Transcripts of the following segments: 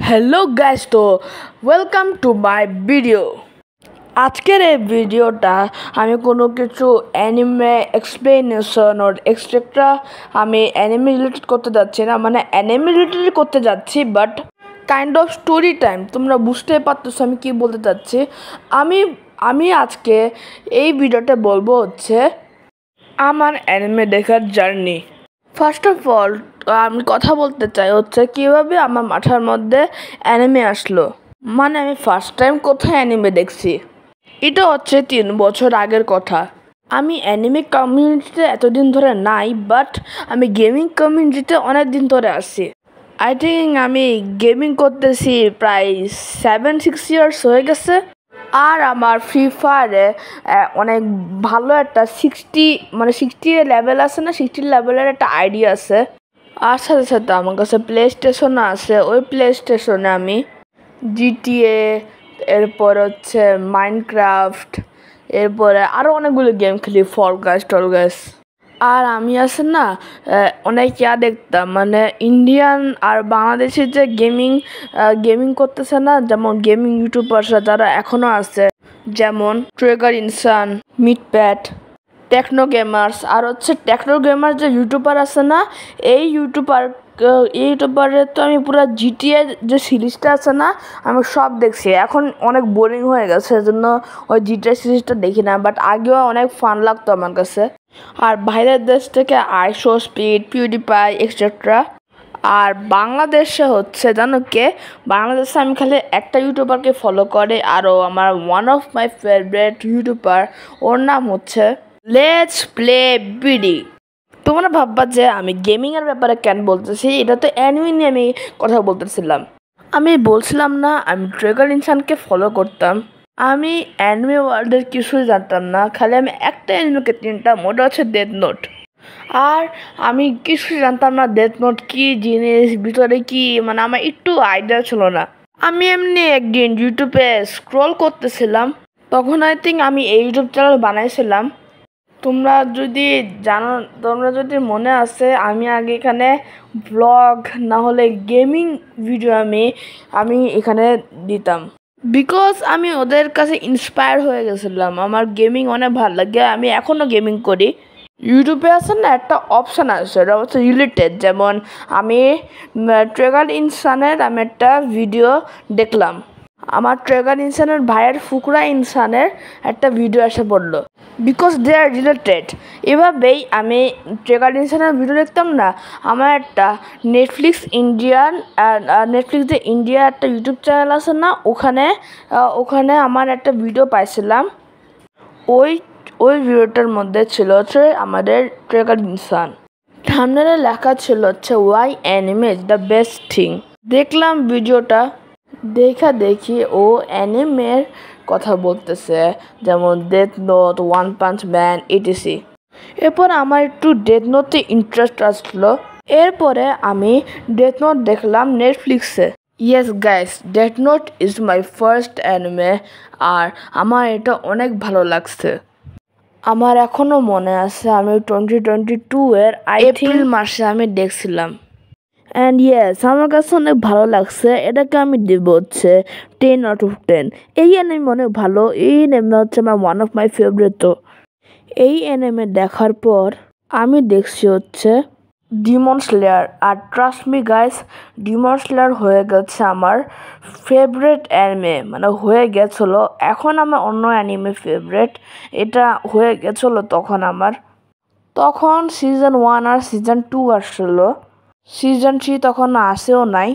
Hello guys, তো welcome to my video. আজকের এই ভিডিওটা আমি কোনো কিছু অ্যানিমে এক্সপ্লেনেশন ওর এক্সট্রা আমি অ্যানিমে রিলেটেড করতে যাচ্ছি না, মানে অ্যানিমে রিলেটেড করতে যাচ্ছি, but kind of story time. তোমরা বুঝতে পারতেছো আমি কি বলতে চাচ্ছি। আমি আজকে এই ভিডিওতে বলবো হচ্ছে আমার অ্যানিমে দেখার জার্নি। ফার্স্ট অফ অল আমি কথা বলতে চাই হচ্ছে কীভাবে আমার মাথার মধ্যে অ্যানিমে আসলো। মানে আমি ফার্স্ট টাইম কোথায় অ্যানিমে দেখছি, এটা হচ্ছে 3 বছর আগের কথা। আমি অ্যানিমে কমিউনিটিতে এতদিন ধরে নাই, বাট আমি গেমিং কমিউনিটিতে অনেক দিন ধরে আসছি। আই থিঙ্ক আমি গেমিং করতেছি প্রায় 7-6 ইয়ার্স হয়ে গেছে। আর আমার ফ্রি ফায়ারে অনেক ভালো একটা 60 লেভেল আছে না, 60 লেভেলের একটা আইডিয়া আছে। আর সাথে সাথে আমার কাছে প্লে স্টেশনও আছে। ওই প্লে স্টেশনে আমি জিটিএ, এরপর হচ্ছে মাইনক্রাফট, এরপরে আরও অনেকগুলো গেম খেলি, ফল গাছ টল গাছ। আর আমি আছে না অনেক দেখতাম, মানে ইন্ডিয়ান আর বাংলাদেশের যে গেমিং করতেছে না, যেমন গেমিং ইউটিউবাররা যারা এখনও আছে, যেমন ট্রেগার ইনসান, মিটপ্যাট, টেকনো গেমার্স। আর হচ্ছে টেকনো গেমার যে ইউটিউবার আছে না, এই ইউটিউবারের তো আমি পুরো জিটিএ যে সিরিজটা আছে না, আমি সব দেখছি। এখন অনেক বোরিং হয়ে গেছে, এজন্য ওই জিটিএ সিরিজটা দেখি না, বাট আগেও অনেক ফান লাগতো আমার কাছে। আর বাইরের দেশ থেকে আইশো স্পিড, পিউডিপাই এক্সেট্রা। আর বাংলাদেশে হচ্ছে জানো কে, বাংলাদেশে আমি খালি একটা ইউটিউবারকে ফলো করে, আরও আমার one of my favourite youtuber, ওর নাম হচ্ছে লেটস প্লে বিডি। তোমরা ভাববা যে আমি গেমিংয়ের ব্যাপারে কেন বলতেছি, এটা তো অ্যানিমে নিয়ে আমি কথা বলতেছিলাম। আমি বলছিলাম না আমি ট্রেগার ইনসানকে ফলো করতাম। আমি অ্যানিমে ওয়ার্ল্ডের কিছুই জানতাম না, খালি আমি একটা অ্যানিমেকে চিনতাম, ওটা হচ্ছে ডেথ নোট। আর আমি কিছুই জানতাম না ডেথ নোট কী জিনিস, ভিতরে কি, মানে আমার একটু আইডিয়া ছিল না। আমি এমনি একদিন ইউটিউবে স্ক্রল করতেছিলাম, তখন আই থিঙ্ক আমি এই ইউটিউব চ্যানেল বানাইছিলাম। তোমরা যদি মনে আছে, আমি আগে এখানে ব্লগ না হলে গেমিং ভিডিও আমি এখানে দিতাম, বিকজ আমি ওদের কাছে ইন্সপায়ার হয়ে গেছিলাম। আমার গেমিং অনেক ভালো লাগে, আমি এখনও গেমিং করি। ইউটিউবে আছে না একটা অপশান আছে, এটা হচ্ছে রিলেটেড। যেমন আমি ট্রেগার ইনসানের আমি একটা ভিডিও দেখলাম, আমার ট্রেগার ইনসানের ভাইয়ের ফুকরা ইনসানের একটা ভিডিও এসে পড়লো, বিকজ দে আর রিলেটেড। এভাবেই আমি ট্রেগার ইনসানের ভিডিও দেখতাম না, আমার একটা নেটফ্লিক্স যে ইন্ডিয়া একটা ইউটিউব চ্যানেল আছে না, ওখানে আমার একটা ভিডিও পাইছিলাম। ওই ভিডিওটার মধ্যে ছিল হচ্ছে আমাদের ট্রেগার ইনসান, থাম্বনেলে লেখা ছিল হচ্ছে why anime is the best thing. দেখলাম ভিডিওটা, দেখি ও অ্যানিমের কথা বলতেছে, যেমন death note, one punch man, ETC. এরপর আমার একটু ডেথ নোটে ইন্টারেস্ট আসলো, এরপরে আমি ডেথ নোট দেখলাম নেটফ্লিক্সে। Yes guys, Death Note is my first anime, আর আমার এটা অনেক ভালো লাগছে। আমার এখনও মনে আছে, আমি 2022-এর এপ্রিল মাসে আমি দেখছিলাম। অ্যান্ড ইয়েস, আমার কাছে অনেক ভালো লাগছে। এটাকে আমি দেব হচ্ছে 10 out of 10। এই অ্যানিমে অনেক ভালো, এই অ্যানিমে হচ্ছে আমার ওয়ান অফ মাই ফেভারিট। তো এই অ্যানিমে দেখার পর আমি দেখছি হচ্ছে ডিমন স্লেয়ার। আর trust me guys, Demon Slayer হয়ে গেছে আমার ফেভারিট অ্যানিমে, মানে হয়ে গেছিলো। এখন আমার অন্য অ্যানিমে ফেভারিট, এটা হয়ে গেছিলো তখন সিজন 1 আর সিজন 2 আসছিলো, সিজন 3 তখন আসেও নাই,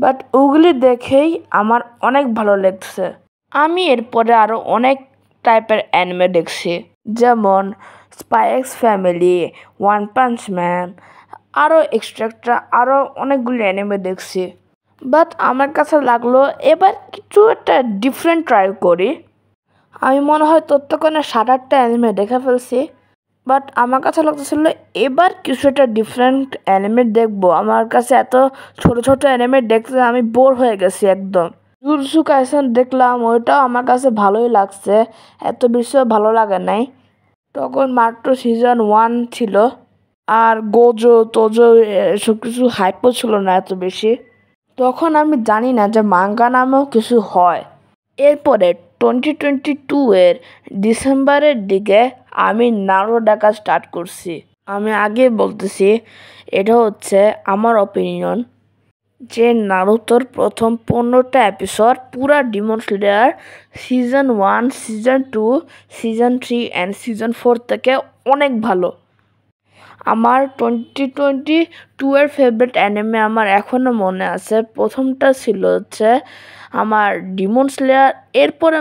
বাট ওগুলি দেখেই আমার অনেক ভালো লাগছে। আমি এরপরে আরও অনেক টাইপের অ্যানিমে দেখছি, যেমন spy x family, one punch man, আরও এক্সট্রা আরও অনেকগুলি অ্যানিমে দেখছি। বাট আমার কাছে লাগলো এবার কিছু একটা ডিফারেন্ট ট্রাই করি। আমি মনে হয় ততক্ষণে 7-8টা অ্যানিমে দেখে ফেলছি, বাট আমার কাছে লাগতেছিল এবার কিছু একটা ডিফারেন্ট অ্যানিমে দেখবো। আমার কাছে এত ছোট অ্যানিমে দেখতে আমি বোর হয়ে গেছি একদম। জুজুৎসু কাইসেন দেখলাম, ওইটাও আমার কাছে ভালোই লাগছে, এত বেশিও ভালো লাগে নাই। তখন মাত্র সিজন 1 ছিল, আর গোজো টোজো এসব কিছু হাইপও ছিল না এত বেশি। তখন আমি জানি না যে মাঙ্গা নামেও কিছু হয়। এরপরে 2022 এর ডিসেম্বরের দিকে আমি নারুটো দেখা স্টার্ট করছি। আমি আগে বলতেছি, এটা হচ্ছে আমার অপিনিয়ন যে নারুতোর প্রথম 15টা এপিসোড পুরা Demon Slayer season 1, season 2, season 3 and season 4 থেকে অনেক ভালো। আমার 2022 এর ফেভারিট অ্যানিমে আমার এখনও মনে আছে। প্রথমটা ছিল হচ্ছে আমার ডিমন স্লেয়ার, এরপরে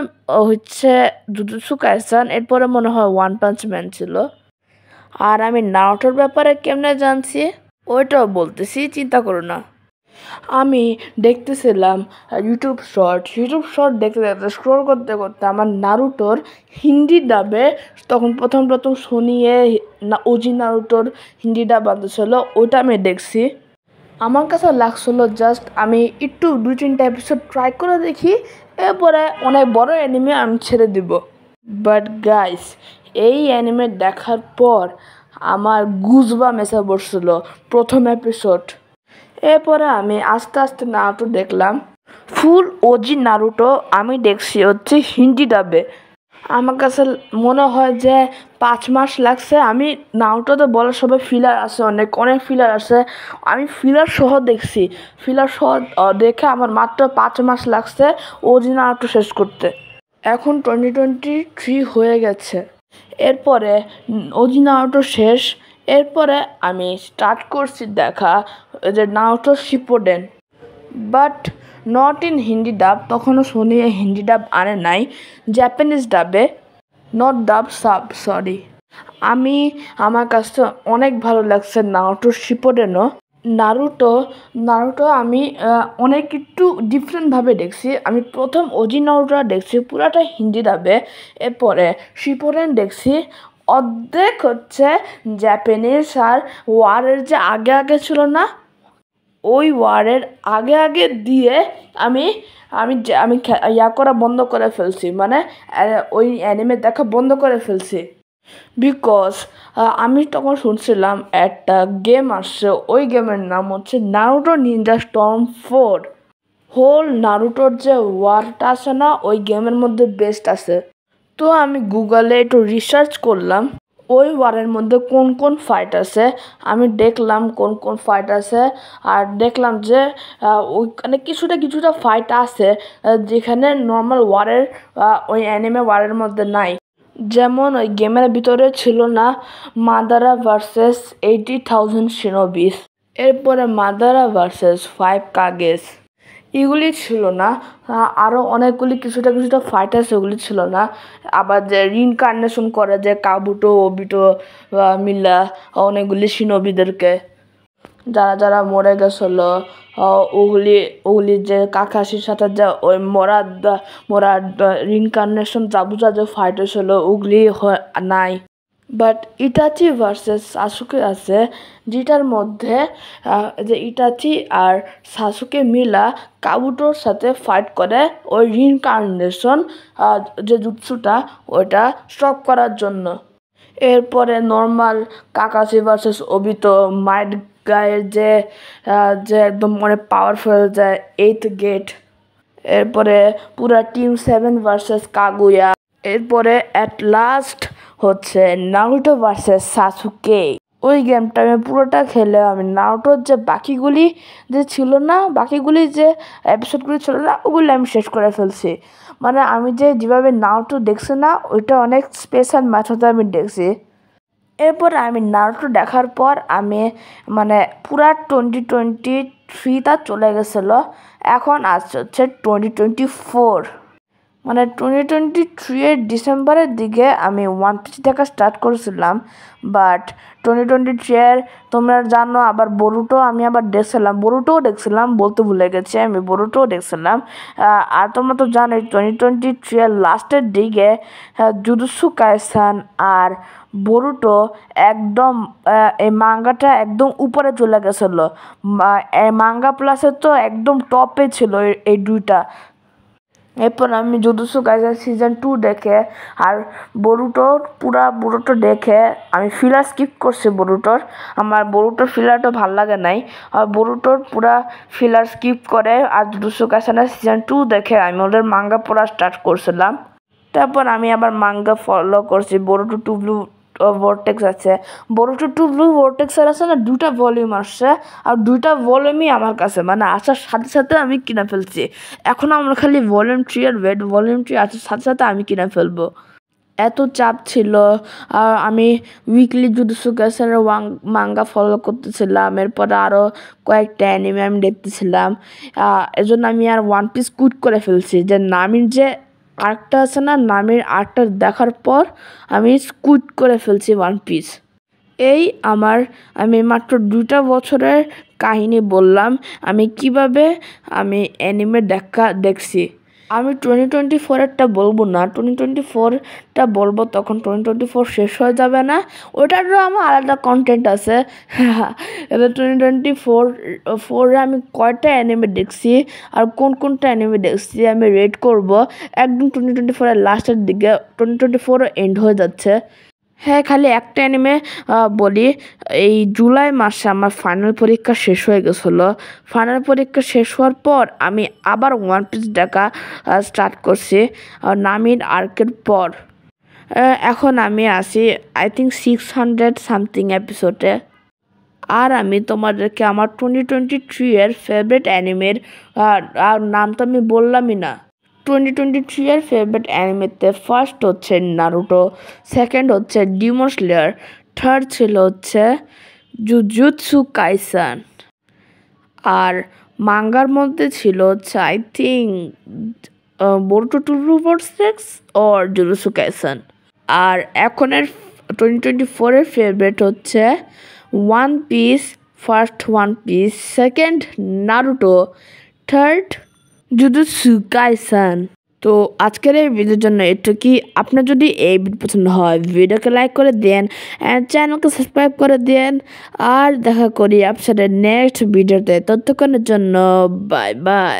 হচ্ছে জুজুৎসু কাইসেন, এরপরে মনে হয় ওয়ান পাঞ্চ ম্যান ছিল। আর আমি নারুটোর ব্যাপারে কেমনে জানছি ওইটাও বলতেছি, চিন্তা করো না। আমি দেখতেছিলাম ইউটিউব শর্ট দেখতে দেখতে স্ক্রল করতে করতে আমার নারুটোর হিন্দি ডাবে, তখন প্রথম শুনিয়ে ওজি নারুটোর হিন্দি ডাব আনতেছিল, ওইটা আমি দেখছি। আমার কাছে লাগছিল জাস্ট আমি একটু 2-3টা এপিসোড ট্রাই করে দেখি, এরপরে অনেক বড় অ্যানিমে আমি ছেড়ে দিব। বাট গাইস, এই অ্যানিমে দেখার পর আমার গুজবাম্প এসে পড়ছিল প্রথম এপিসোড। এরপরে আমি আস্তে আস্তে নারুটো দেখলাম। ফুল ওজি নারুটো আমি দেখছি হচ্ছে হিন্দি ডাবে। আমার কাছে মনে হয় যে 5 মাস লাগছে। আমি নারুটোতে বলে সবাই ফিলার আছে, অনেক ফিলার আছে, আমি ফিলার সহ দেখছি। ফিলার সহ দেখে আমার মাত্র 5 মাস লাগছে ওজি নারুটো শেষ করতে। এখন 2023 হয়ে গেছে। এরপরে ওজি নারুটো শেষ। এরপরে আমি স্টার্ট করছি দেখা যে Naruto Shippuden, but not in Hindi ডাব। তখনও সোনি হিন্দি ডাব আনে নাই, জাপানিজ ডাবে, নট ডাব, সরি। আমার কাছে অনেক ভালো লাগছে নারুটো শিপুডেনও। নারুটো আমি অনেক একটু ডিফারেন্টভাবে দেখছি। আমি প্রথম ওজি নারুটো দেখছি পুরাটা হিন্দি ডাবে, এরপরে শিপুডেন দেখছি অর্ধেক হচ্ছে জাপানিজ। আর ওয়ারের যে আগে ছিল না, ওই ওয়ারের আগে দিয়ে আমি আমি আমি ইয়া করা বন্ধ করে ফেলছি, মানে ওই অ্যানিমে দেখা বন্ধ করে ফেলছি। বিকজ আমি তখন শুনছিলাম একটা গেম আসছে, ওই গেমের নাম হচ্ছে নারুটো নিনজা স্টর্ম 4। হোল নারুটোর যে ওয়ারটা আছে না, ওই গেমের মধ্যে বেস্ট আছে। তো আমি গুগলে একটু রিসার্চ করলাম ওই ওয়ারের মধ্যে কোন ফাইট আছে। আমি দেখলাম কোন ফাইট আছে, আর দেখলাম যে ওইখানে কিছুটা ফাইট আছে যেখানে নর্মাল ওয়ারের ওই অ্যানিমে ওয়ারের মধ্যে নাই। যেমন ওই গেমের ভিতরে ছিল না মাদারা ভার্সেস 80,000 শিনোবিস, এরপরে মাদারা ভার্সেস 5 কাগেস, এগুলি ছিল না। আরও অনেকগুলি কিছুটা ফাইট আছে, ওগুলি ছিল না। আবার যে রিনকার্নেশন করে যে কাবুটো ওবিটো মিলা অনেকগুলি শিনোবিদেরকে, যারা মরে গেছিল, ওগুলি যে কাকাশির সাথে যে ওই মরা রিনকার্নেশন জাবুজা যে ফাইট হয়েছিল ওগুলি নাই। বাট ইটাচি ভার্সেস সাসুকে আছে, যেটার মধ্যে যে ইটাচি আর সাসুকে মিলা কাবুটোর সাথে ফাইট করে ওই রিনকার্নেশন যে জুৎসুটা ওইটা স্টপ করার জন্য। এরপরে নর্মাল কাকাশি ভার্সেস ওবিতো, মাইট গায়ের যে একদম মানে পাওয়ারফুল যে 8th গেট। এরপরে পুরা টিম 7 ভার্সেস কাগুয়া। এরপরে অ্যাট লাস্ট হচ্ছে নারুটো ভার্সেস সাসুকে। ওই গেমটা আমি পুরোটা খেলে আমি নারুটোর যে বাকিগুলি যে ছিল না, বাকিগুলি যে এপিসোডগুলি ছিল না, ওগুলি আমি শেষ করে ফেলছি। মানে আমি যেভাবে নারুটো দেখছি না, ওইটা অনেক স্পেশাল মেথডে আমি দেখছি। এরপর আমি নারুটো দেখার পর আমি মানে পুরা 2023টা চলে গেছিলো। এখন আসছে হচ্ছে 2024, মানে 2023 এর ডিসেম্বরের দিকে আমি ওয়ান পিস দেখা স্টার্ট করেছিলাম। বাট 2023 এর তোমরা জানো আবার বরুটো আমি আবার দেখছিলাম, বলতে ভুলে গেছি, আমি বরুটোও দেখছিলাম। আর তোমরা তো জানোই 2023 এর লাস্টের দিকে জুজুৎসু কাইসেন আর বরুটো একদম এই মাঙ্গাটা একদম উপরে চলে গেছিলো। মাঙ্গা প্লাসের তো একদম টপে ছিল এই দুইটা। এরপর আমি জুজুৎসু কাইসেন সিজন 2 দেখে আর বরুটো দেখে আমি ফিলার স্কিপ করছি বরুটোর। আমার বরুটোর ফিলারটা ভাল লাগে নাই, আর বরুটোর পুরা ফিলার স্কিপ করে আর জুজুৎসু কাইসেনের সিজন 2 দেখে আমি ওদের মাঙ্গা পড়া স্টার্ট করছিলাম। তারপর আমি আবার মাঙ্গা ফলো করছি। বরুটো 2 ব্লু ভর্টেক্স আছে, বরুটো 2 ব্লু ভর্টেক্সের আছে না 2টা ভলিউম আসছে, আর 2টা ভলিউমই আমার কাছে মানে আসার সাথে সাথে আমি কিনে ফেলছি। এখন আমার খালি ভলিউম 3 এর ওয়েট, ভলিউম 3 আসার সাথে সাথে আমি কিনে ফেলবো। এত চাপ ছিল, আর আমি উইকলি জুজুৎসু কাইসেনের মাঙ্গা ফলো করতেছিলাম। এরপরে আরও কয়েকটা অ্যানিমে আমি দেখতেছিলাম। এজন্য আমি আর ওয়ান পিস কুইট করে ফেলছি। যে নামির যে আর্কটা আছে না, নামির আর্কটা দেখার পর আমি কুইট করে ফেলছি ওয়ান পিস। আমি মাত্র 2টা বছরের কাহিনী বললাম আমি কিভাবে আমি অ্যানিমে দেখছি। আমি 2024-এরটা বলবো না, 2024টা বলবো তখন 2024 শেষ হয়ে যাবে না, ওটারও আমার আলাদা কন্টেন্ট আছে। এবার 2024-এ আমি কয়টা অ্যানিমে দেখছি আর কোনটা অ্যানিমে দেখছি আমি রেট করব একদম 2024-এর লাস্টের দিকে। 2024 এন্ড হয়ে যাচ্ছে। হ্যাঁ, খালি একটা অ্যানিমে বলি, এই জুলাই মাসে আমার ফাইনাল পরীক্ষা শেষ হয়ে গেছিলো। ফাইনাল পরীক্ষা শেষ হওয়ার পর আমি আবার ওয়ান পিস দেখা স্টার্ট করছি নামির আর্কের পর। এখন আমি আছি আই থিঙ্ক 600 সামথিং এপিসোডে। আর আমি তোমাদেরকে আমার 2023-এর ফেভারিট অ্যানিমের নাম তো আমি বললামই না। 2023-এর ফেভারিট অ্যানিমেতে ফার্স্ট হচ্ছে নারুটো, সেকেন্ড হচ্ছে ডিমন স্লেয়ার, থার্ড ছিল হচ্ছে জুজুৎসু কাইসেন, আর মাঙ্গার মধ্যে ছিল হচ্ছে I think Boruto 2 Blue Vortex or Jujutsu Kaisen. আর এখনের 2024-এর ফেভারিট হচ্ছে One Piece, first One Piece, second Naruto, third Jujutsu Kaisen. তো আজকের এই ভিডিওর জন্য এটুকুই। আপনার যদি এই ভিডিও পছন্দ হয় ভিডিওকে লাইক করে দেন অ্যান্ড চ্যানেলকে সাবস্ক্রাইব করে দেন। আর দেখা করি আপনাদের নেক্সট ভিডিওতে। ততক্ষণের জন্য বাই বাই।